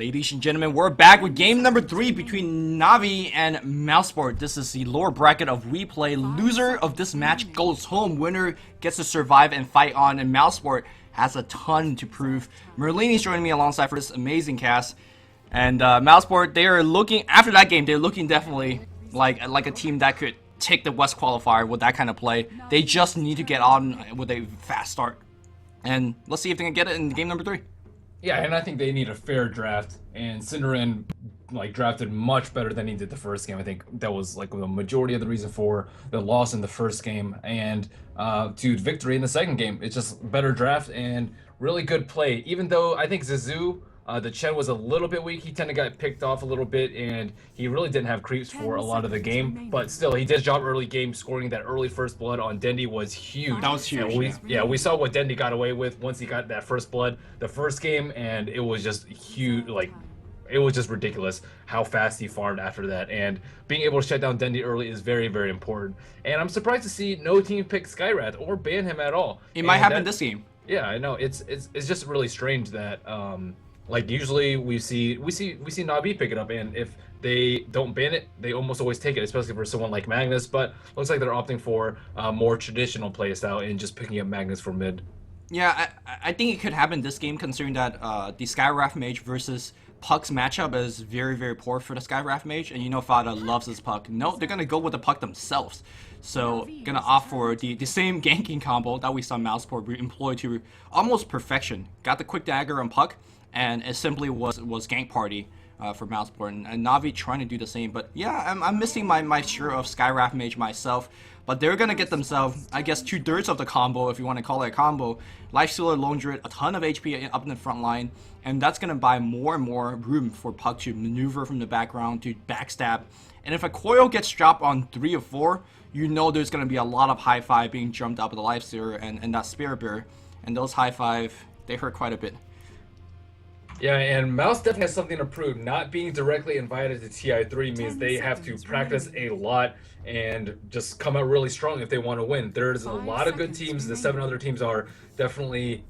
Ladies and gentlemen, we're back with game number 3 between Navi and Mouzsport. This is the lower bracket of replay. Loser of this match goes home. Winner gets to survive and fight on, and Mouzsport has a ton to prove. Merlini's joining me alongside for this amazing cast. And Mouzsport, they are looking, after that game, they're looking definitely like a team that could take the West qualifier with that kind of play. They just need to get on with a fast start. And let's see if they can get it in game number 3. Yeah, and I think they need a fair draft, and Cinderin drafted much better than he did the first game. I think that was the majority of the reason for the loss in the first game and to victory in the second game. It's just better draft and really good play. Even though I think Zizou, the Chen was a little bit weak. He tended to get picked off a little bit, and he really didn't have creeps for a lot of the game. But still, he did his job early game. Scoring that early first blood on Dendi was huge. That was huge. We saw what Dendi got away with once he got that first blood the first game, and it was just huge. It was just ridiculous how fast he farmed after that. And being able to shut down Dendi early is very, very important. And I'm surprised to see no team pick Skyrath or ban him at all. It might happen this game. Yeah, I know. It's just really strange that usually we see Navi pick it up, and if they don't ban it, they almost always take it, especially for someone like Magnus. But looks like they're opting for more traditional playstyle and just picking up Magnus for mid. Yeah, I think it could happen this game, considering that the Skywrath Mage versus Puck's matchup is very, very poor for the Skywrath Mage, and you know Fada loves his Puck. No, they're gonna go with the Puck themselves. So gonna opt for the same ganking combo that we saw Mouzsport employ to almost perfection. Got the quick dagger on Puck, and it simply was gank party for Mouzsport, and Navi trying to do the same. But yeah, I'm missing my share of Skywrath Mage myself. But they're gonna get themselves, I guess, 2/3 of the combo, if you want to call it a combo. Lifestealer, Lone Druid, a ton of HP up in the front line, and that's gonna buy more and more room for Puck to maneuver from the background to backstab. And if a coil gets dropped on 3 or 4, you know there's gonna be a lot of high five being jumped up with the Lifestealer and that Spirit Bear, and those high five, they hurt quite a bit. Yeah, and Mouz definitely has something to prove. Not being directly invited to TI3 means they have to practice a lot and just come out really strong if they want to win. There's a lot of good teams. The 7 other teams are definitely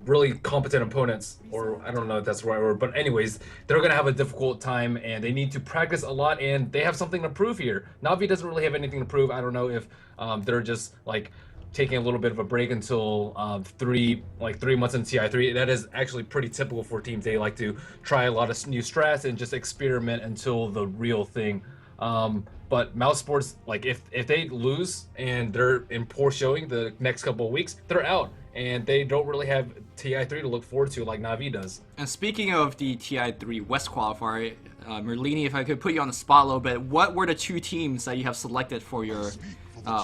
really competent opponents, or I don't know if that's the right word, but anyways, they're going to have a difficult time, and they need to practice a lot, and they have something to prove here. Navi doesn't really have anything to prove. I don't know if they're just taking a little bit of a break until 3 months in TI3. That is actually pretty typical for teams. They like to try a lot of new strats and just experiment until the real thing. But Mouzsports, if they lose and they're in poor showing the next couple of weeks, they're out, and they don't really have TI3 to look forward to like Navi does. And speaking of the TI3 West qualifier, Merlini, if I could put you on the spot a little bit, what were the 2 teams that you have selected for your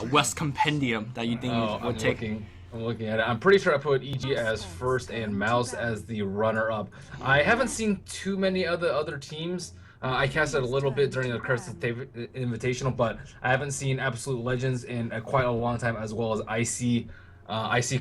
West Compendium that you think would take? I'm looking at it. I'm pretty sure I put EG as first and Mouz as the runner-up. I haven't seen too many other teams. I casted a little bit during the Curse Invitational, but I haven't seen Absolute Legends in quite a long time, as well as IC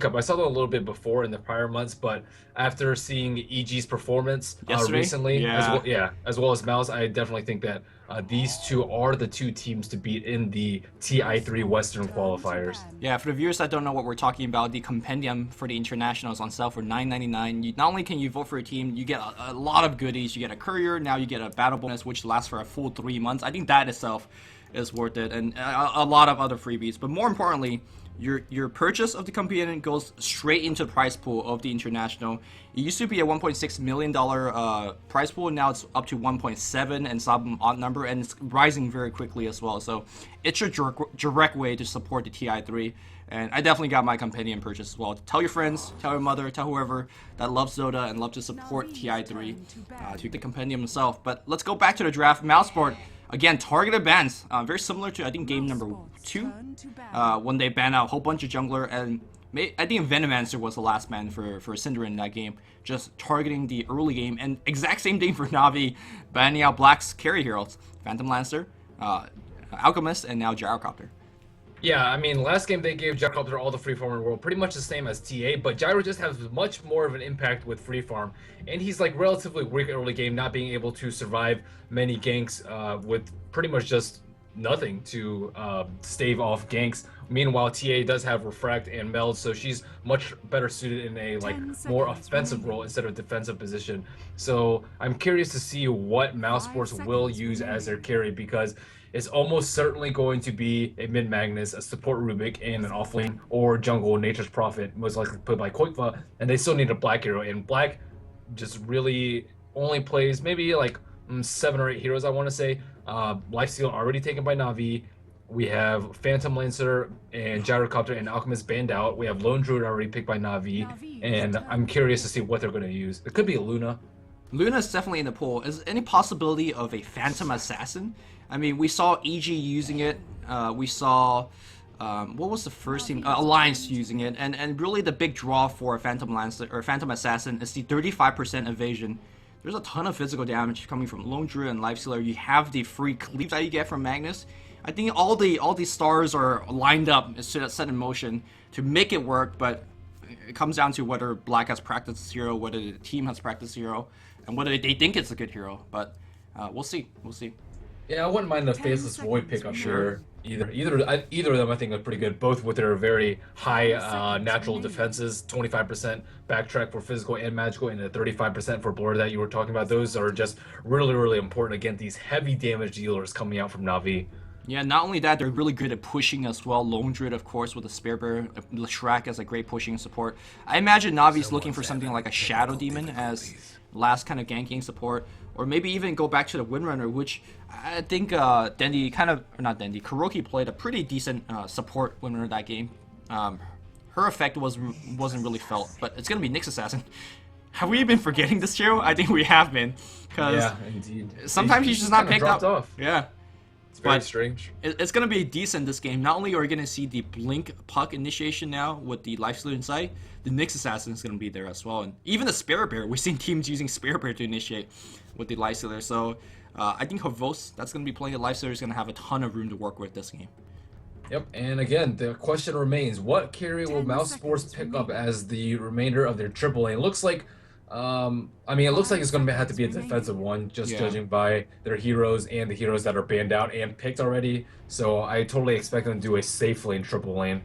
Cup. I saw them a little bit before in the prior months, but after seeing EG's performance recently, as well as Mouz, I definitely think that these 2 are the 2 teams to beat in the TI3 Western qualifiers. Yeah, for the viewers that don't know what we're talking about, the compendium for the internationals on sale for $9.99. Not only can you vote for a team, you get a lot of goodies. You get a courier, now you get a battle bonus, which lasts for a full 3 months. I think that itself is worth it, and a lot of other freebies. But more importantly, your purchase of the compendium goes straight into the prize pool of the international. It used to be a $1.6 million prize pool. Now it's up to 1.7 and some odd number, and it's rising very quickly as well. So it's your direct way to support the TI3. And I definitely got my compendium purchase as well. Tell your friends, tell your mother, tell whoever that loves Dota and love to support TI3 to the compendium itself. But let's go back to the draft. Mouzsport, again, targeted bans, very similar to, I think, game number 2, when they banned out a whole bunch of jungler, and I think Venomancer was the last ban for Cinderin in that game, just targeting the early game, and exact same thing for Navi, banning out Black's carry heroes, Phantom Lancer, Alchemist, and now Gyrocopter. Yeah, I mean, last game they gave Gyrocopter all the free farm in the world, pretty much the same as TA, but Gyro just has much more of an impact with free farm, and he's relatively weak early game, not being able to survive many ganks with pretty much just nothing to stave off ganks. Meanwhile, TA does have refract and meld, so she's much better suited in a like more offensive role instead of defensive position. So I'm curious to see what Mouse Sports will use as their carry, because it's almost certainly going to be a mid Magnus, a support Rubik, and an offlane or jungle Nature's Prophet, most likely put by Koikva, and they still need a black hero. And black just really only plays maybe like 7 or 8 heroes, I want to say. Lifesteal already taken by Navi. We have Phantom Lancer and Gyrocopter and Alchemist banned out. We have Lone Druid already picked by Navi, and I'm curious to see what they're going to use. It could be a Luna. Luna's definitely in the pool. Is any possibility of a Phantom Assassin? I mean, we saw EG using it. We saw, what was the first team? Alliance using it. And really the big draw for a Phantom Lancer or Phantom Assassin is the 35% evasion. There's a ton of physical damage coming from Lone Druid and Lifestealer. You have the free cleave that you get from Magnus. I think all the stars are lined up, set in motion to make it work, but it comes down to whether Black has practiced this hero, whether the team has practiced the hero, and whether they think it's a good hero. But we'll see. We'll see. Yeah, I wouldn't mind the Faceless Void pickup here. Either of them I think are pretty good, both with their very high natural defenses, 25% backtrack for physical and magical, and a 35% for blur that you were talking about. Those are just really, really important against these heavy damage dealers coming out from Navi. Yeah, not only that, they're really good at pushing as well. Lone Druid, of course, with the Spear Bear. Leshrac as a great pushing support. I imagine Navi's looking for something like a Shadow Demon as last kind of ganking support. Or maybe even go back to the Windrunner, which I think Dendi Kuroki played a pretty decent support Windrunner that game. Her effect wasn't really felt, but it's going to be Nyx Assassin. Have we been forgetting this hero? I think we have been. Yeah, indeed. Sometimes he's just not picked up. Off. Yeah. It's very strange. It's going to be decent this game. Not only are we going to see the Blink Puck initiation now with the Lifestealer inside, the Nyx Assassin is going to be there as well. And even the Spear Bear, we've seen teams using Spear Bear to initiate with the Lifestealer. So I think Havos, that's going to be playing the Lifestealer, is going to have a ton of room to work with this game. Yep, and again, the question remains, what carry will Mouse Sports pick up as the remainder of their triple lane? It looks like it looks like it's going to have to be a defensive one, just judging by their heroes and the heroes that are banned out and picked already. So I totally expect them to do a safe lane triple lane.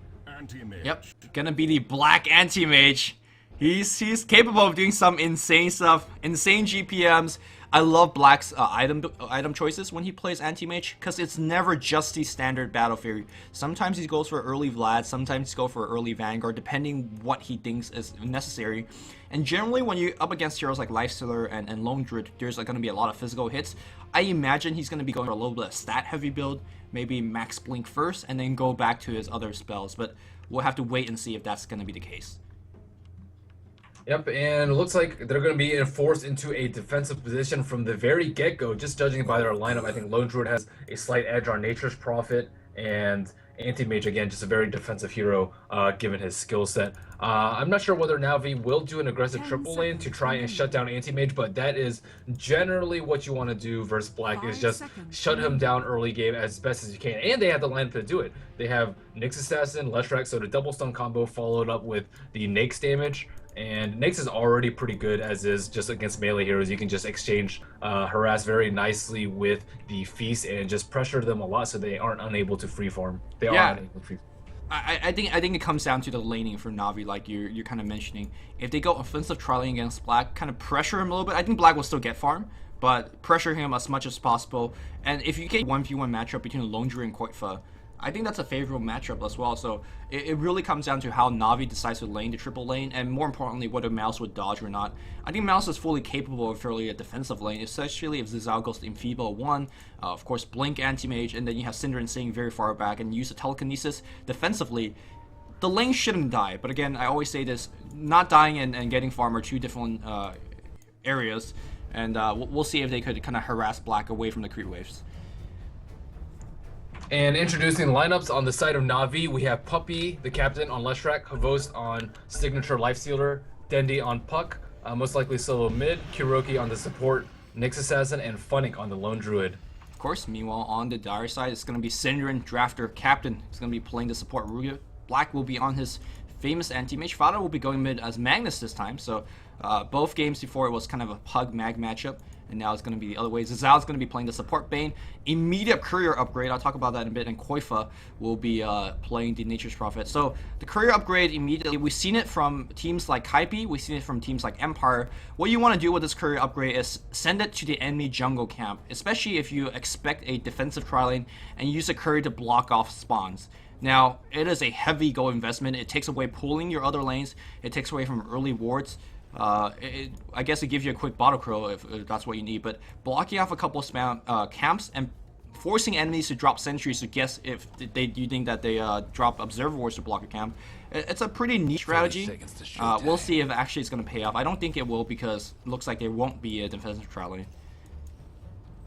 Yep, gonna be the Black Anti-Mage. He's capable of doing some insane stuff, insane GPMs. I love Black's item choices when he plays Anti-Mage, because it's never just the standard Battle Fury. Sometimes he goes for early Vlad, sometimes he goes for early Vanguard, depending what he thinks is necessary. And generally, when you're up against heroes like Lifestealer and Lone Druid, there's going to be a lot of physical hits. I imagine he's going to be going for a little bit of stat-heavy build, maybe max Blink first, and then go back to his other spells. But we'll have to wait and see if that's going to be the case. Yep, and it looks like they're going to be forced into a defensive position from the very get-go. Just judging by their lineup, I think Lone Druid has a slight edge on Nature's Prophet, and Anti-Mage, again, just a very defensive hero given his skill set. I'm not sure whether Navi will do an aggressive triple lane to try and shut down Anti-Mage, but that is generally what you want to do versus Black, is just shut him down early game as best as you can. And they have the lineup to do it. They have Nyx Assassin, Leshrac, so the double stun combo followed up with the Nyx damage. And Nyx is already pretty good as is just against melee heroes. You can just exchange harass very nicely with the feast and just pressure them a lot so they aren't unable to freeform. They are unable to freeform. I think it comes down to the laning for Navi, like you're kind of mentioning. If they go offensive tri-lane against Black, kind of pressure him a little bit. I think Black will still get farm, but pressure him as much as possible. And if you get 1v1 matchup between Lone Druid and Koitfa, I think that's a favorable matchup as well. So it really comes down to how Navi decides to lane the triple lane, and more importantly, whether Mouse would dodge or not. I think Mouse is fully capable of fairly a defensive lane, especially if Zizal goes to Enfeeble 1, of course Blink Anti-Mage, and then you have Synderen staying very far back and use the Telekinesis defensively. The lane shouldn't die, but again, I always say this, not dying and getting farm are two different areas, and we'll see if they could kind of harass Black away from the creep waves. And introducing the lineups on the side of Navi, we have Puppy, the captain, on Leshrac, Havos on Signature Lifestealer, Dendi on Puck, most likely solo mid, Kuroki on the support, Nyx Assassin, and Funnick on the Lone Druid. Of course, meanwhile, on the Dire side, it's going to be Synderen, Drafter, Captain. He's going to be playing the support Ruga. Black will be on his famous anti-mage. Fada will be going mid as Magnus this time, so both games before it was kind of a Pug-Mag matchup, and now it's going to be the other way. Zizal's going to be playing the support Bane. Immediate courier upgrade, I'll talk about that in a bit, and Koifa will be playing the Nature's Prophet. So the courier upgrade immediately, we've seen it from teams like Kaipi, we've seen it from teams like Empire. What you want to do with this courier upgrade is send it to the enemy jungle camp, especially if you expect a defensive tri lane, and use the courier to block off spawns. Now, it is a heavy go investment. It takes away pulling your other lanes, it takes away from early wards. I guess it gives you a quick bottle crow if that's what you need, but blocking off a couple of spam camps and forcing enemies to drop sentries to guess if you think that they drop observer wards to block a camp. It's a pretty neat strategy. We'll see if actually it's going to pay off. I don't think it will, because it looks like there won't be a defensive tri lane.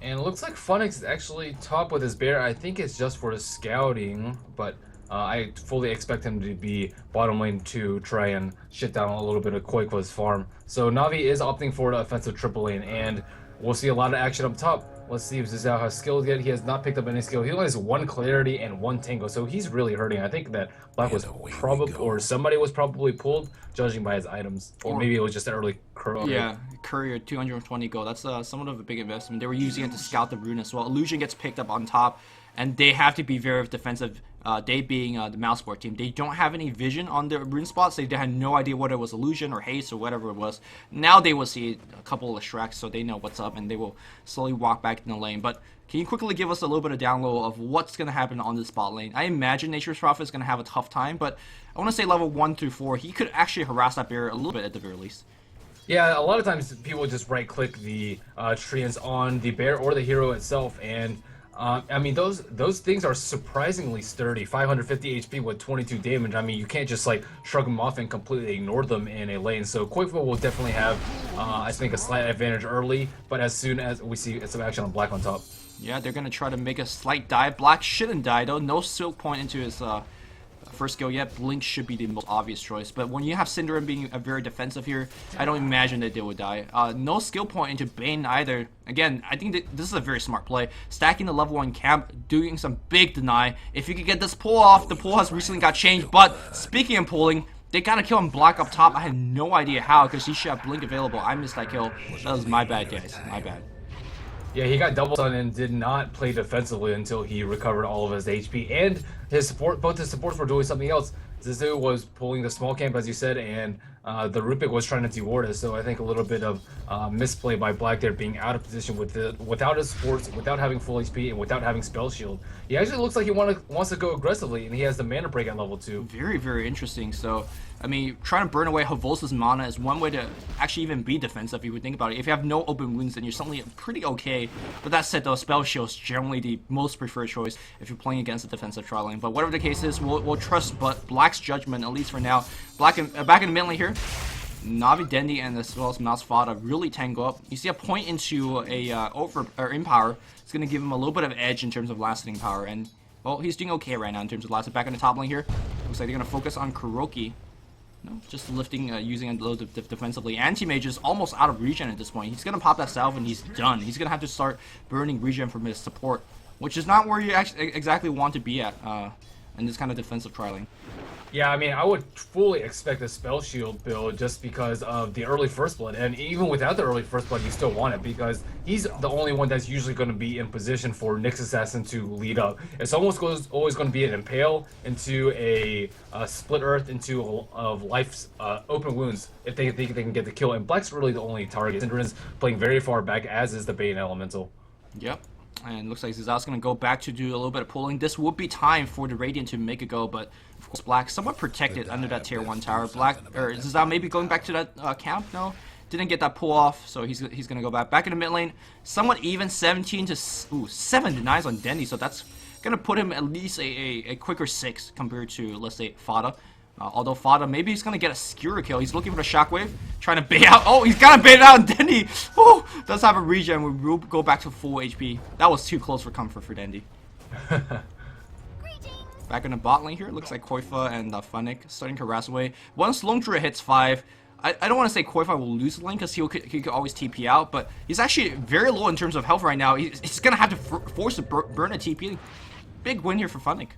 And it looks like Funix is actually top with his bear. I think it's just for the scouting, but I fully expect him to be bottom lane to try and shit down a little bit of Koikwa's farm. So Navi is opting for the offensive triple lane, and we'll see a lot of action up top. Let's see if Zizao has skills yet. He has not picked up any skill. He only has 1 clarity and 1 tango, so he's really hurting. I think that Black was probably, or somebody was probably pulled, judging by his items. Or maybe it was just an early courier. Yeah, courier, 220 gold. That's somewhat of a big investment. They were using it to scout the rune as well. Illusion gets picked up on top, and they have to be very defensive. They being the Mouseboard team, they don't have any vision on their rune spots. They had no idea whether it was illusion or haste or whatever it was. Now they will see a couple of Shreks, so they know what's up, and they will slowly walk back in the lane. But can you quickly give us a little bit of down low of what's going to happen on this bot lane? I imagine Nature's Prophet is going to have a tough time, but I want to say level 1 through 4, he could actually harass that bear a little bit at the very least. Yeah, a lot of times people just right-click the treants on the bear or the hero itself, and I mean, those things are surprisingly sturdy. 550 HP with 22 damage. I mean, you can't just like shrug them off and completely ignore them in a lane. So Koifa will definitely have, I think, a slight advantage early. But as soon as we see some action on Black on top. Yeah, they're going to try to make a slight dive. Black shouldn't die, though. No silk point into his first skill yet. Blink should be the most obvious choice. But when you have Syndrome being very defensive here, I don't imagine that they would die. No skill point into Bane either. Again, I think that this is a very smart play. Stacking the level 1 camp, doing some big deny. If you could get this pull off, the pull has recently got changed. But speaking of pulling, they gotta kill him Black up top. I had no idea how, because he should have Blink available. I missed that kill. That was my bad, guys. My bad. Yeah, he got double stunned and did not play defensively until he recovered all of his HP. And his support, both his supports were doing something else. Zizu was pulling the small camp, as you said, and the Rupik was trying to deward us. So I think a little bit of misplay by Black there, being out of position without his supports, without having full HP, and without having spell shield. He actually looks like he wants to go aggressively, and he has the mana break at level 2. Very, very interesting. So, I mean, trying to burn away Havos's mana is one way to actually even be defensive, if you would think about it. If you have no open wounds, then you're suddenly pretty okay. But that said, though, spell shield is generally the most preferred choice if you're playing against a defensive tri lane. But whatever the case is, we'll trust Black's judgment, at least for now. Black back in the mid lane here. Navi, Dendi, and as well as Mouse Fada really tango up. You see a point into a Empower. It's going to give him a little bit of edge in terms of lasting power. And, well, he's doing okay right now in terms of lasting. Back in the top lane here. Looks like they're going to focus on Kuroki. No, just lifting, using a little defensively. Anti-Mage is almost out of regen at this point. He's going to pop that salve and he's done. He's going to have to start burning regen from his support, which is not where you actually exactly want to be at in this kind of defensive tri lane. Yeah, I mean, I would fully expect a spell shield build just because of the early first blood, and even without the early first blood, you still want it because he's the only one that's usually going to be in position for Nyx Assassin to lead up. It's always going to be an impale into a split earth into of life's open wounds if they think they can get the kill. And Black's really the only target. Syndron's playing very far back, as is the Bane Elemental. Yep. And looks like Zizao's going to go back to do a little bit of pulling. This would be time for the Radiant to make a go, but of course Black somewhat protected under that tier 1 tower. Black, or Zizao maybe going back to that camp? No, didn't get that pull off, so he's going to go back. Back in the mid lane, somewhat even, 17 to 7 denies on Dendi, so that's going to put him at least a quicker 6 compared to, let's say, Fada. Although Fada, maybe he's going to get a skewer kill. He's looking for the shockwave, trying to bait out. Oh, he's got to bait it out on Dendi. Oh, does have a regen. We'll go back to full HP. That was too close for comfort for Dendi. Back in the bot lane here, it looks like Koifa and Funnick starting to harass away. Once Longdra hits 5, I don't want to say Koifa will lose the lane because he could always TP out, but he's actually very low in terms of health right now. He's going to have to force to burn a TP. Big win here for Funnick.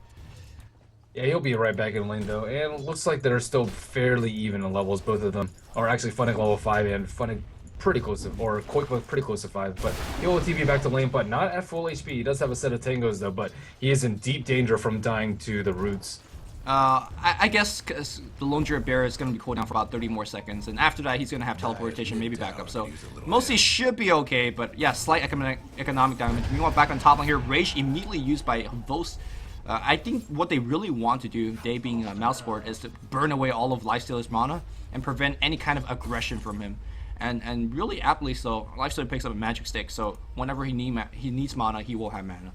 Yeah, he'll be right back in lane though, and it looks like they're still fairly even in levels, both of them. Or actually, Funnick level 5 and Funnick pretty close to, or Quick pretty close to 5. But he will TV back to lane, but not at full HP. He does have a set of tangos though, but he is in deep danger from dying to the roots. I guess 'cause the Lone Druid Bear is going to be cooldown for about 30 more seconds, and after that he's going to have teleportation, maybe backup. So mostly should be okay, but yeah, slight economic damage. Meanwhile, back on top line here, Rage immediately used by Vos. I think what they really want to do, they being Mouseport, is to burn away all of Lifestealer's mana and prevent any kind of aggression from him. And really aptly so, Lifestealer picks up a magic stick, so whenever he needs mana, he will have mana.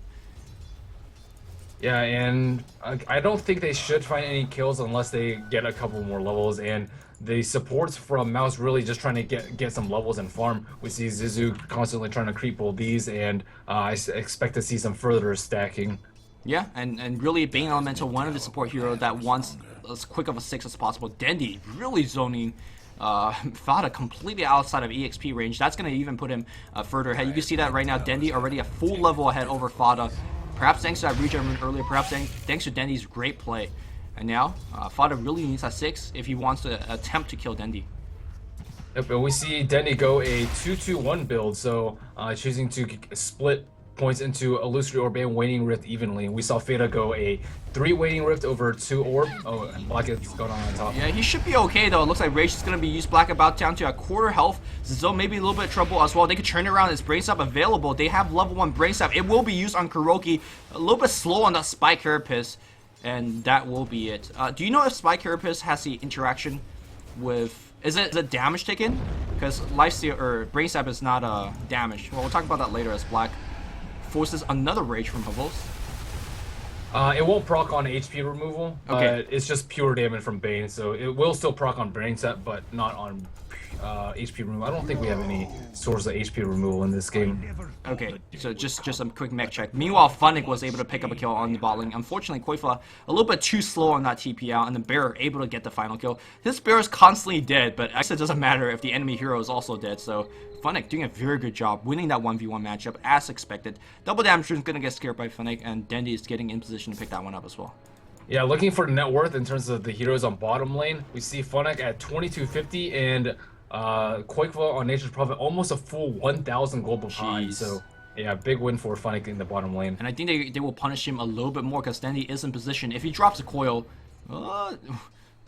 Yeah, and I don't think they should find any kills unless they get a couple more levels, and the supports from Mouz really just trying to get some levels and farm. We see Zizu constantly trying to creep all these, and I expect to see some further stacking. Yeah, and really Bane Elemental, one of the support heroes that wants as quick of a 6 as possible. Dendi really zoning Fada completely outside of EXP range. That's going to even put him further ahead. You can see that right now, Dendi already a full level ahead over Fada. Perhaps thanks to that regen earlier, perhaps thanks to Dendi's great play. And now, Fada really needs that 6 if he wants to attempt to kill Dendi. Yep, and we see Dendi go a 2-2-1 build, so choosing to split points into Illusory Orb and Waning Rift evenly. We saw Fada go a 3 Waning Rift over 2 Orb. Oh, Black is going on top. Yeah, he should be okay though. It looks like Rage is going to be used. Black about down to a quarter health. Zizo maybe a little bit of trouble as well. They could turn around. His Brain Sap available. They have level 1 Brain Sap. It will be used on Kuroki. A little bit slow on that Spy Carapace. And that will be it. Do you know if Spy Carapace has the interaction with... Is it damage taken? Because Lifesteal or Brain Sap is not damage. Well, we'll talk about that later as Black forces another Rage from Havos. It won't proc on HP removal, okay. It's just pure damage from Bane, so it will still proc on Brain Set, but not on HP removal. I don't think we have any source of HP removal in this game. Okay, so just a quick mech check. Meanwhile, Funnick was able to pick up a kill on the bot lane. Unfortunately, Koifa a little bit too slow on that TP out, and the Bear able to get the final kill. This Bear is constantly dead, but I guess it doesn't matter if the enemy hero is also dead, so Funnick doing a very good job winning that 1v1 matchup as expected. Double damage is going to get scared by Funnick, and Dendi is getting in position to pick that one up as well. Yeah, looking for net worth in terms of the heroes on bottom lane, we see Funnick at 2250 and Quakeva on Nature's Prophet almost a full 1,000 gold behind. So yeah, big win for Funnick in the bottom lane. And I think they will punish him a little bit more because Dendi is in position. If he drops a coil,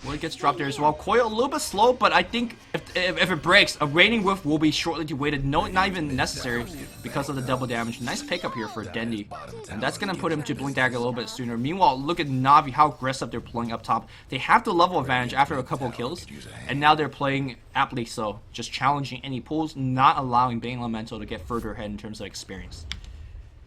well, it gets dropped there as well. Coil a little bit slow, but I think if it breaks, a Raining Whiff will be shortly to waited. No, not even necessary because of the double damage. Nice pickup here for Dendi. And that's going to put him to Blink Dagger a little bit sooner. Meanwhile, look at Na'Vi, how aggressive they're playing up top. They have the level advantage after a couple of kills, and now they're playing aptly so. Just challenging any pulls, not allowing Bane Elemental to get further ahead in terms of experience.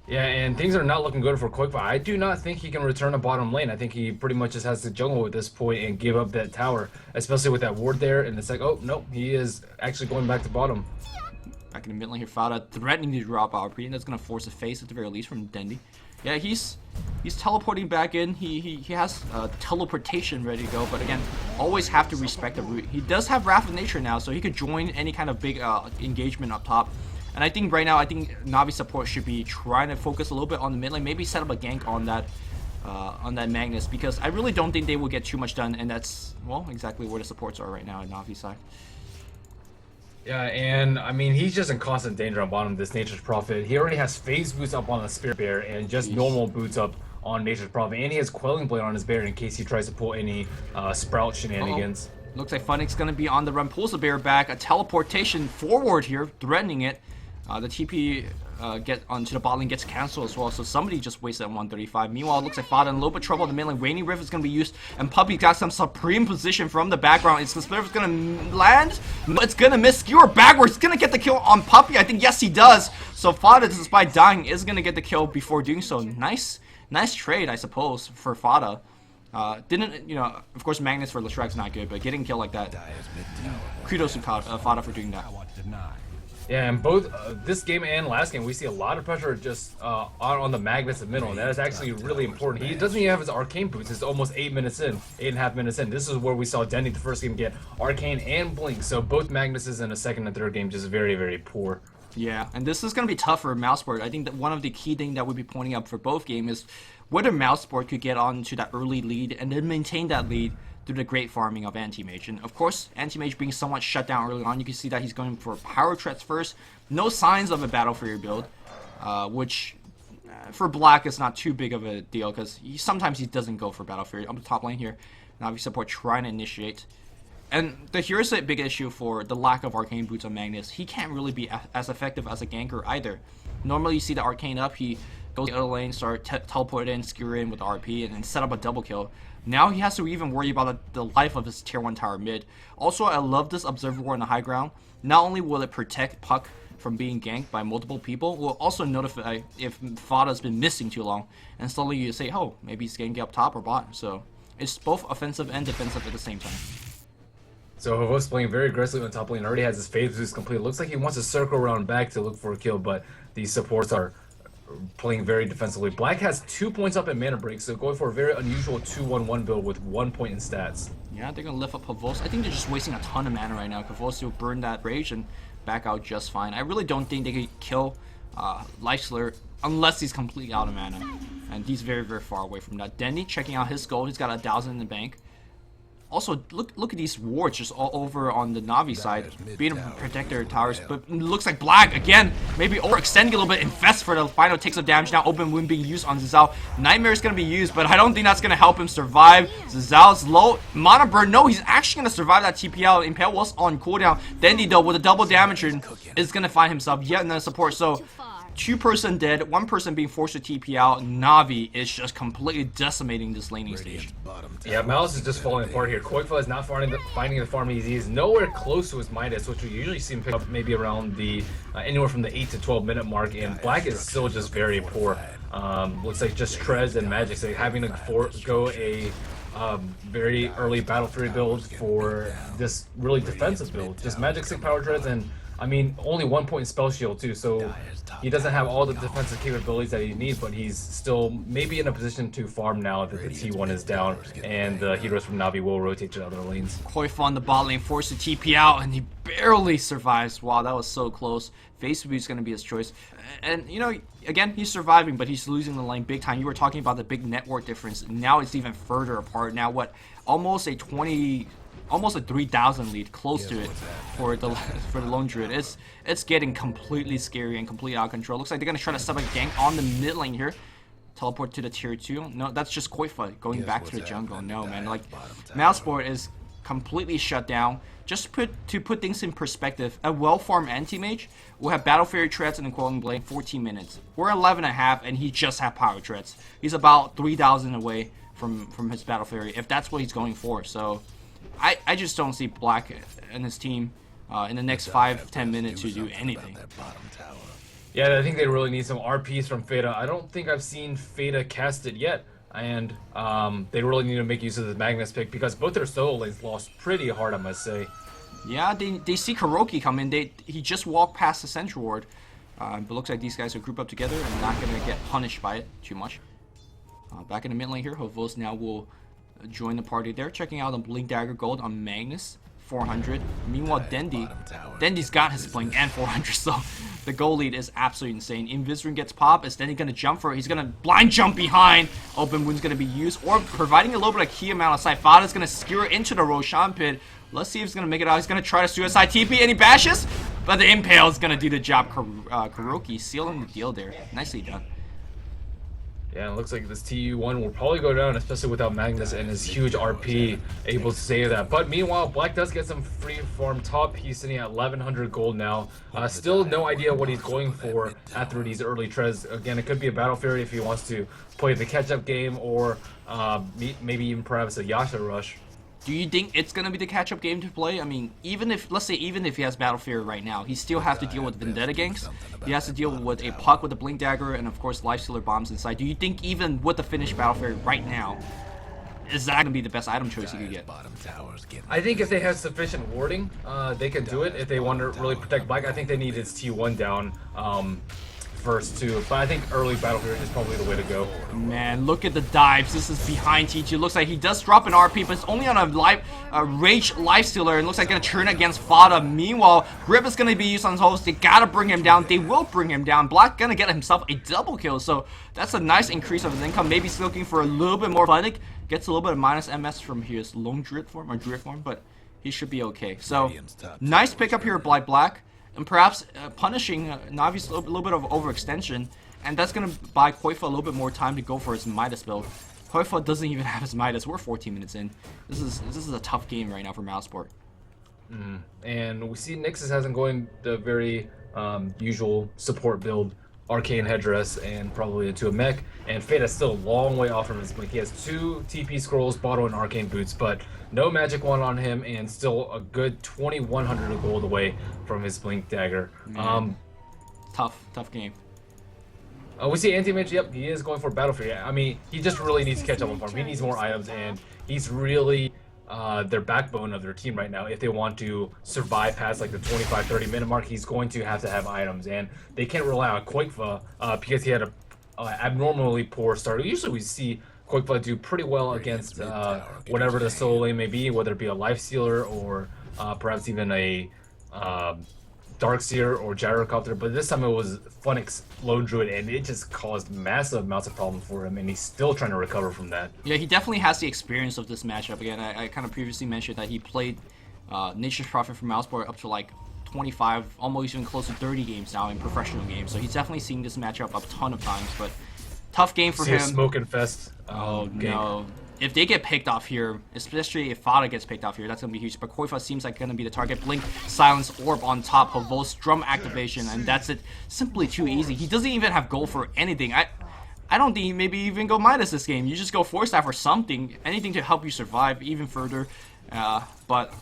Yeah, and things are not looking good for Quickfire. I do not think he can return to bottom lane. I think he pretty much just has to jungle at this point and give up that tower, especially with that ward there. And it's like, oh, no, he is actually going back to bottom. Back in the mid lane here, Fada threatening to drop out. That's going to force a face at the very least from Dendi. Yeah, he's teleporting back in. He has teleportation ready to go, but again, always have to respect the route. He does have Wrath of Nature now, so he could join any kind of big engagement up top. And I think right now, Na'Vi support should be trying to focus a little bit on the mid lane, maybe set up a gank on that Magnus, because I really don't think they will get too much done, and that's, well, exactly where the supports are right now at Na'Vi's side. Yeah, and I mean, he's just in constant danger on bottom of this Nature's Prophet. He already has phase boots up on the Spirit Bear and just normal boots up on Nature's Prophet, and he has Quelling Blade on his Bear in case he tries to pull any Sprout shenanigans. Looks like Funnick's going to be on the run, pulls the Bear back, a teleportation forward here, threatening it. The TP get onto the bot lane gets canceled as well, so somebody just wasted 135. Meanwhile, it looks like Fada in a little bit of trouble in the mid lane. Raining Rift is going to be used, and Puppy got some supreme position from the background. Is the Spirit going to land? No, it's going to miss. Skewer backwards. It's going to get the kill on Puppy. I think, yes, he does. So Fada, despite dying, is going to get the kill before doing so. Nice trade, I suppose, for Fada. Of course, Magnus for Leshrack's not good, but getting killed like that, kudos to Fada for doing that. Yeah, and both this game and last game, we see a lot of pressure just on the Magnus in the middle, and that is actually really important. He doesn't even have his Arcane boots. It's almost 8.5 minutes in. This is where we saw Dendi the first game get Arcane and Blink, so both Magnuses in the second and third game just very, very poor. Yeah, and this is going to be tough for Mouseboard. I think that one of the key things that we'll be pointing up for both games is whether Mouseboard could get on to that early lead and then maintain that lead through the great farming of Anti-Mage. And of course, Anti-Mage being somewhat shut down early on, you can see that he's going for power threats first. No signs of a Battle Fury build, which for Black is not too big of a deal because sometimes he doesn't go for Battle Fury. On the top lane here, Navi support trying to initiate. And here's a big issue for the lack of Arcane Boots on Magnus. He can't really be as effective as a ganker either. Normally you see the Arcane up, he goes to the other lane, start teleport in, skewer in with RP, and then set up a double kill. Now he has to even worry about the life of his tier 1 tower mid. Also, I love this Observer Ward on the high ground. Not only will it protect Puck from being ganked by multiple people, will also notify if Fada's been missing too long, and slowly you say, oh, maybe he's ganking up top or bot. So it's both offensive and defensive at the same time. So Havos playing very aggressively on top lane, already has his phase boost complete. Looks like he wants to circle around back to look for a kill, but these supports are playing very defensively. Black has 2 points up in mana break, so going for a very unusual 2-1-1 build with 1 point in stats. Yeah, they're going to lift up Havos. I think they're just wasting a ton of mana right now. Havos will burn that rage and back out just fine. I really don't think they could kill Lifestealer unless he's completely out of mana. And he's very, very far away from that. Dendy checking out his gold. He's got 1,000 in the bank. Also, look at these wards just all over on the Navi side, being able to protect their towers. But it looks like Black, again, maybe overextending a little bit. Infest for the final takes of damage. Now open wound being used on Zizal. Nightmare is going to be used, but I don't think that's going to help him survive. Zizal's low. Mana burn, no, he's actually going to survive that TPL. Impale was on cooldown. Dendy, though, with a double damage, is going to find himself yet another support. So 2 person dead, 1 person being forced to TP out. Navi is just completely decimating this laning stage. Yeah, Mouz is just falling apart here. Koifa is not finding the farm easy. He's nowhere close to his Midas, which we usually see him pick up maybe around the anywhere from the 8 to 12 minute mark. And Black is still just very poor. Looks like just Trez and Magic, so having to forego a very early Battle Fury build for this really defensive build. Just Magic 6 power treads and I mean, only 1 point in spell shield too, so he doesn't have all the defensive capabilities that he needs, but he's still maybe in a position to farm now that the T1 is down and the heroes from Navi will rotate to other lanes. Koifa on the bot lane forced to TP out, and he barely survives. Wow, that was so close. Face View is going to be his choice. And, you know, again, he's surviving, but he's losing the lane big time. You were talking about the big network difference. Now it's even further apart. Now, what, almost a 3,000 lead, close to it for the Lone Druid. It's getting completely scary and completely out of control. Looks like they're gonna try to set up a gank on the mid lane here. Teleport to the tier 2. No, that's just Koifa going back to the jungle. No, man, like Mouseboard is completely shut down. Just to put things in perspective, a well-farmed anti-mage will have Battle Fury Treads and Quelling Blade 14 minutes. We're 11.5 and he just have Power Treads. He's about 3,000 away from his Battle Fury, if that's what he's going for. So I just don't see Black and his team in the next 5-10 minutes to do anything. Yeah, I think they really need some RPs from Fada. I don't think I've seen Fada cast it yet, and they really need to make use of the Magnus pick because both their solo lanes lost pretty hard, I must say. Yeah, they see Kuroki come in. He just walked past the Central Ward, but looks like these guys will group up together and not going to get punished by it too much. Back in the mid lane here, Havos now will join the party there, checking out the Blink Dagger Gold on Magnus, 400. Meanwhile, Dendy's got his Blink and 400, so the goal lead is absolutely insane. Invisrune gets pop, is Dendy gonna jump for it? He's gonna blind jump behind. Open Wound's gonna be used, or providing a little bit of key amount of sight. Fada's gonna skewer into the Roshan pit. Let's see if he's gonna make it out. He's gonna try to suicide TP, and he bashes, but the Impale is gonna do the job. Kuroki sealing the deal there. Nicely done. Yeah, it looks like this TU1 will probably go down, especially without Magnus and his huge RP able to save that. But meanwhile, Black does get some free farm top. He's sitting at 1,100 gold now. Still no idea what he's going for after these early treads. Again, it could be a Battle Fury if he wants to play the catch-up game, or maybe even perhaps a Yasha rush. Do you think it's going to be the catch-up game to play? I mean, let's say even if he has Battle Fury right now, he still has to deal with Vendetta ganks. He has to deal with a Puck with a Blink Dagger and, of course, Lifestealer bombs inside. Do you think even with the finished Battle Fury right now, is that going to be the best item choice he could get? I think if they have sufficient warding, they can do it. If they want to really protect Black, I think they need his T1 down first too, but I think early Battlefield is probably the way to go. Man, look at the dives. This is behind TG. Looks like he does drop an RP, but it's only on a Rage Lifestealer, and looks like gonna turn against Fada. Meanwhile, Grip is gonna be used on his host. They gotta bring him down. They will bring him down. Black gonna get himself a double kill, so that's a nice increase of his income. Maybe he's looking for a little bit more. I think gets a little bit of minus MS from his Lone Druid form or Druid form, but he should be okay. So nice pickup here by Black, and perhaps punishing Navi's a little bit of overextension, and that's gonna buy Koifa a little bit more time to go for his Midas build. Koifa doesn't even have his Midas. We're 14 minutes in. This is a tough game right now for Mousport. And we see Nixus hasn't going the very usual support build, Arcane Headdress, and probably into a mech. And Fate is still a long way off from his blink. He has 2 TP Scrolls, Bottle, and Arcane Boots, but no Magic Wand on him, and still a good 2,100 gold away from his Blink Dagger. Tough game. We see Anti-Mage, yep, he is going for Battlefield. I mean, he just really needs to catch up on farm. He needs more items, and he's really their backbone of their team right now. If they want to survive past like the 25-30 minute mark, he's going to have items, and they can't rely on Koifa because he had a abnormally poor start. Usually we see Koifa do pretty well against whatever the solo lane may be, whether it be a Lifestealer or perhaps even a Darkseer or Gyrocopter, but this time it was Funix Lone Druid, and it just caused massive amounts of problems for him, and he's still trying to recover from that. Yeah, he definitely has the experience of this matchup. Again, I kind of previously mentioned that he played Nature's Prophet for Mousport up to like 25, almost even close to 30 games now in professional games, so he's definitely seen this matchup a ton of times, but tough game for him. Smoke Infest. Oh no. If they get picked off here, especially if Fada gets picked off here, that's going to be huge. But Koifa seems like going to be the target. Blink, Silence, Orb on top, Pavos, Drum activation, and that's it. Simply too easy. He doesn't even have gold for anything. I don't think he maybe even go Midas this game. You just go Force Staff or something. Anything to help you survive even further. But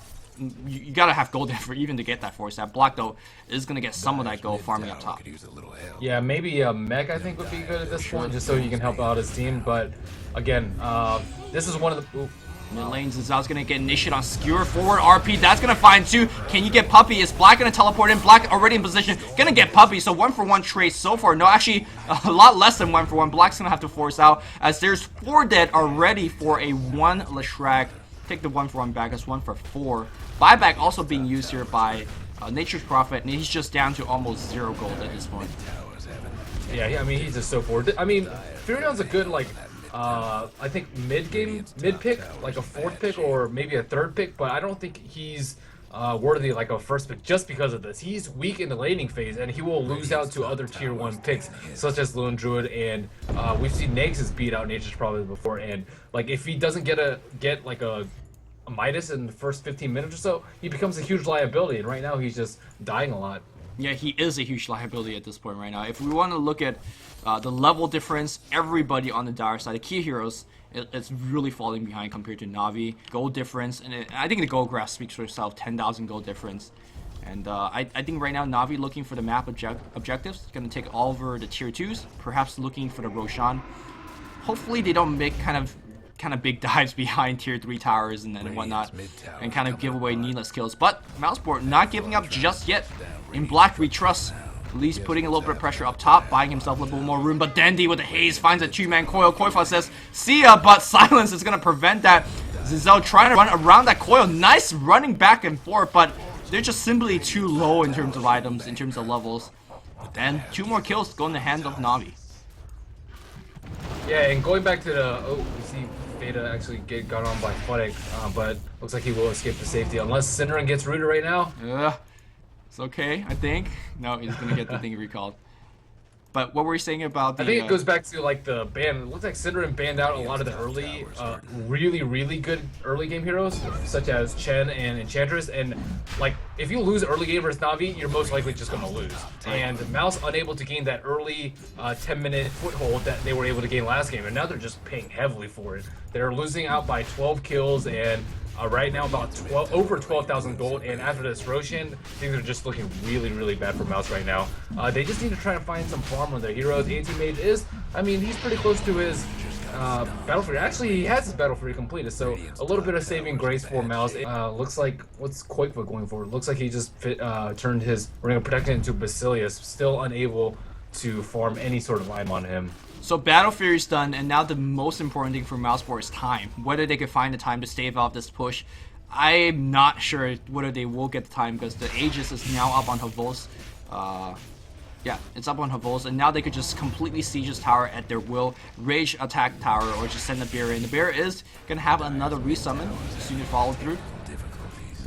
you gotta have gold for even to get that Force Staff. Black, though, is going to get some of that gold farming up top. Yeah, maybe a mech I think would be good at this point, just so you can help out his team. But again, this is one of the... Mid lane, Zizal's gonna get initiated on Skewer forward RP. That's gonna find 2. Can you get Puppy? Is Black gonna teleport in? Black already in position, gonna get Puppy. So 1-for-1 trade so far. No, actually a lot less than 1-for-1. Black's gonna have to force out as there's 4 dead already for a 1 Leshrac. Take the 1-for-1 back. That's 1-for-4. Buyback also being used here by Nature's Prophet, and he's just down to almost 0 gold at this point. Yeah, I mean he's just so bored. I mean, Furion's a good like. I think mid pick, like a 4th pick or maybe a 3rd pick, but I don't think he's worthy like a 1st pick just because of this. He's weak in the laning phase, and he will lose out to other tier 1 picks such as Lone Druid, and we've seen Naxus beat out Nature's probably before, and like if he doesn't get like a Midas in the first 15 minutes or so, he becomes a huge liability, and right now he's just dying a lot. Yeah, he is a huge liability at this point right now. If we want to look at the level difference, everybody on the Dire side, the key heroes, it's really falling behind compared to Na'Vi. Gold difference, and I think the gold graph speaks for itself, 10,000 gold difference. And I think right now Na'Vi looking for the map objectives, going to take all over the tier 2s, perhaps looking for the Roshan. Hopefully they don't make kind of big dives behind tier 3 towers and whatnot, and kind of give away needless kills. But Mousport not giving up just yet. In Black, we trust. At least putting a little bit of pressure up top, buying himself a little bit more room. But Dandy with the haze finds a 2-man coil. Koifa says, see ya, but Silence is going to prevent that. Zizou trying to run around that coil. Nice running back and forth, but they're just simply too low in terms of items, in terms of levels. But then 2 more kills go in the hand of Na'Vi. Yeah, and going back to the... Oh, we see Veda actually got on by Funix, but looks like he will escape the safety unless Synderen gets rooted right now. It's okay, I think. No, he's gonna get the thing recalled. But what were you saying about the... I think it goes back to like the ban. It looks like Synderen banned out a lot of the early, really good early game heroes, such as Chen and Enchantress. And like, if you lose early game versus Na'Vi, you're most likely just gonna lose. And Mouz unable to gain that early 10-minute foothold that they were able to gain last game, and now they're just paying heavily for it. They're losing out by 12 kills and right now about over 12,000 gold, and after this Roshan, things are just looking really bad for Mouz right now. They just need to try to find some farm on their heroes. Anti-Mage is, I mean, he's pretty close to his Battle Fury. Actually, he has his Battle Fury completed, so a little bit of saving grace for Mouz. Looks like, what's Koifa going for? Looks like he just turned his Ring of Protection into Basilius, still unable to farm any sort of item on him. So Battle Fury's done, and now the most important thing for Mouseport is time. Whether they can find the time to stave off this push. I'm not sure whether they will get the time because the Aegis is now up on Havos. Yeah, it's up on Havos, and now they could just completely siege his tower at their will, rage attack tower, or just send the bear in. The bear is gonna have another resummon as soon as follow through.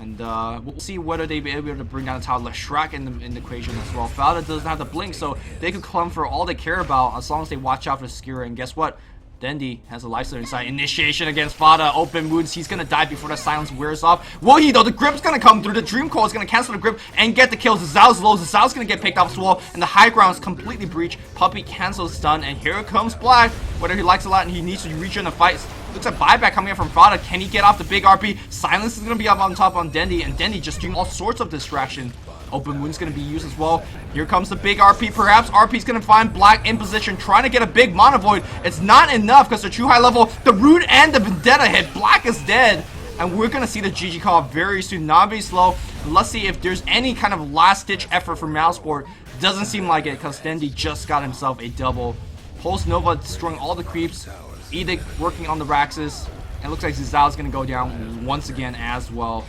And we'll see whether they be able to bring down the tower. Leshrac in the equation as well. Fauda doesn't have the blink, so they could clump for all they care about as long as they watch out for Skira. And guess what? Dendi has a lifesteal inside. Initiation against Fauda. Open wounds. He's gonna die before the silence wears off. Will he though? The grip's gonna come through. The Dream Coil is gonna cancel the grip and get the kills. Zhao's low. Zhao's gonna get picked off as well. And the high ground is completely breached. Puppey cancels stun. And here comes Black. Whether he likes a lot and he needs to reach in the fight. Looks like buyback coming up from Fauda. Can he get off the big RP? Silence is going to be up on top on Dendi, and Dendi just doing all sorts of distraction. Open wound's going to be used as well. Here comes the big RP. Perhaps RP's going to find Black in position, trying to get a big Mana Void. It's not enough because the true high level, the Root and the Vendetta hit. Black is dead, and we're going to see the GG call very soon. Navi's low. Let's see if there's any kind of last-ditch effort for Mouseport. Doesn't seem like it because Dendi just got himself a double. Pulse Nova destroying all the creeps. Edict working on the Raxus. It looks like Zhao's gonna go down once again as well.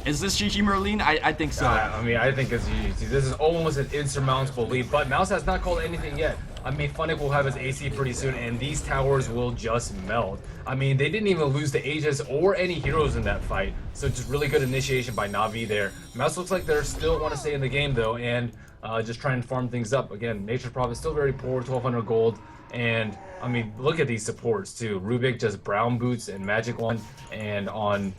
Is this GG Merlin? I think so. I mean, I think it's GG. This is almost an insurmountable lead, but Mouse has not called anything yet. I mean, Funnick will have his AC pretty soon, and these towers will just melt. I mean, they didn't even lose the Aegis or any heroes in that fight, so just really good initiation by Na'Vi there. Mouse looks like they still want to stay in the game, though, and just try and farm things up. Again, Nature's Prophet still very poor, 1,200 gold, and I mean, look at these supports too. Rubik just Brown Boots and Magic Wand, and on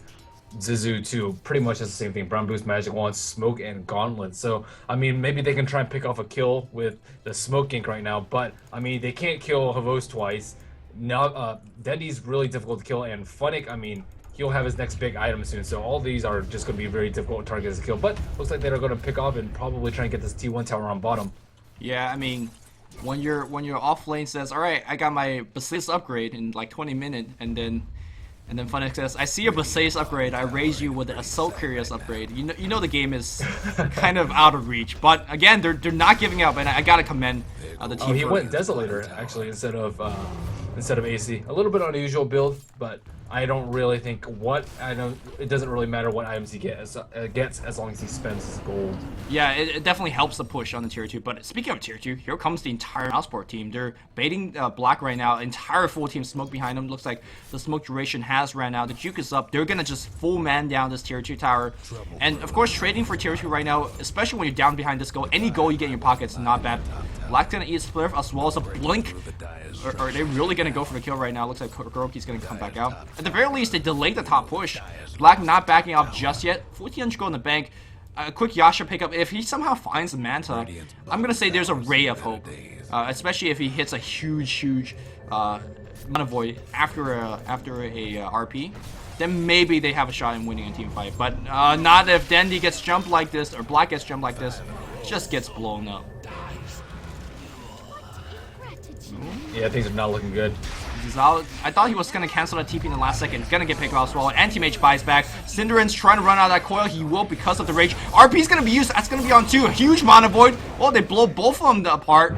Zizu too, pretty much does the same thing. Brown Boots, Magic Wand, Smoke, and Gauntlet. So, I mean, maybe they can try and pick off a kill with the Smoke Ink right now, but, I mean, they can't kill Havos twice. Now, Dendi's really difficult to kill, and Funnick, I mean, he'll have his next big item soon, so all these are just going to be very difficult targets to kill, but looks like they're going to pick off and probably try and get this T1 tower on bottom. Yeah, I mean, when your off lane says, all right, I got my Basilisk upgrade in like 20 minutes, and then Funnick says, I see your Basilisk upgrade, I raise you with the Assault Curious upgrade. You know the game is kind of out of reach, but again, they're not giving up, and I gotta commend the team. Oh, he went Desolator actually instead of AC. A little bit unusual build, but I don't really think it doesn't really matter what items he gets as long as he spends his gold. Yeah, it definitely helps the push on the tier 2. But speaking of tier 2, here comes the entire Mouseport team. They're baiting Black right now. Entire full team smoke behind them. Looks like the smoke duration has ran out. The juke is up. They're gonna just full man down this tier 2 tower. And of course, trading for tier 2 right now, especially when you're down behind this goal, any goal you get in your pocket is not bad. Black's gonna eat a spliff as well as a blink. Are they really gonna go for the kill right now? Looks like Kuroki's gonna come back out. At the very least, they delayed the top push. Black not backing off just yet. 1400 gold in the bank. A quick Yasha pickup. If he somehow finds the Manta, I'm gonna say there's a ray of hope. Especially if he hits a huge Mana Void after a RP. Then maybe they have a shot in winning a team fight. But not if Dendi gets jumped like this, or Black gets jumped like this. Just gets blown up. Yeah, things are not looking good. I thought he was going to cancel that TP in the last second. He's going to get picked off as well. Anti-Mage buys back. Cinderen's trying to run out of that coil. He will because of the rage. RP's going to be used. That's going to be on 2. A huge Mana Void. Well, they blow both of them apart.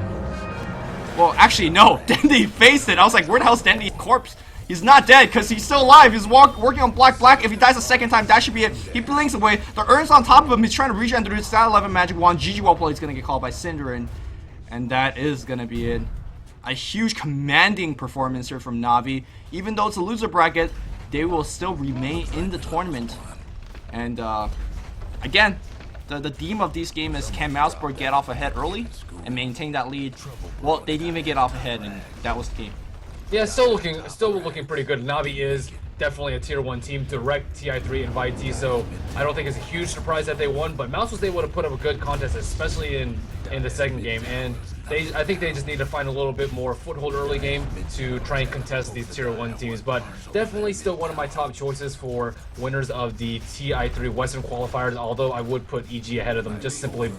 Well, actually, no. Dendi faced it. I was like, where the hell's Dendi's corpse? He's not dead because he's still alive. He's working on Black. If he dies a second time, that should be it. He blinks away. The Urn's on top of him. He's trying to regen through his stat 11 Magic Wand. GG well played. He's going to get called by Cinderen. And that is going to be it. A huge commanding performance here from Na'Vi. Even though it's a loser bracket, they will still remain in the tournament. And again, the theme of this game is, can Mouseport get off ahead early and maintain that lead? Well, they didn't even get off ahead, and that was the game. Yeah, still looking pretty good. Na'Vi is definitely a tier 1 team, direct TI3 invite T, so I don't think it's a huge surprise that they won, but Mouse was able to put up a good contest, especially in the second game, and I think they just need to find a little bit more foothold early game to try and contest these tier 1 teams, but definitely still one of my top choices for winners of the TI3 Western qualifiers, although I would put EG ahead of them just simply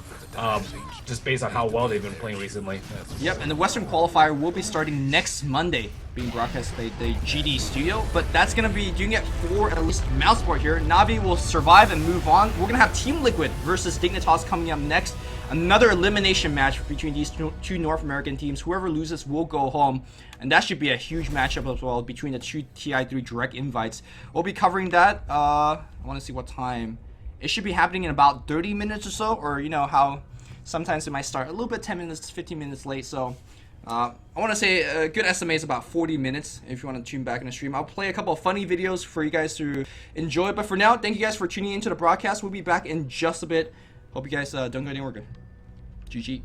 just based on how well they've been playing recently. Yep, and the Western qualifier will be starting next Monday, being broadcast by the GD studio, but that's going to be, you can get 4 at least Mouseport here. Na'Vi will survive and move on. We're going to have Team Liquid versus Dignitas coming up next. another elimination match between these two North American teams. Whoever loses will go home, and that should be a huge matchup as well between the two TI3 direct invites. We'll be covering that. I want to see what time. It should be happening in about 30 minutes or so, or you know how sometimes it might start a little bit 10 minutes, 15 minutes late. So I want to say a good estimate is about 40 minutes if you want to tune back in the stream. I'll play a couple of funny videos for you guys to enjoy. But for now, thank you guys for tuning into the broadcast. We'll be back in just a bit. Hope you guys don't go anywhere good. GG.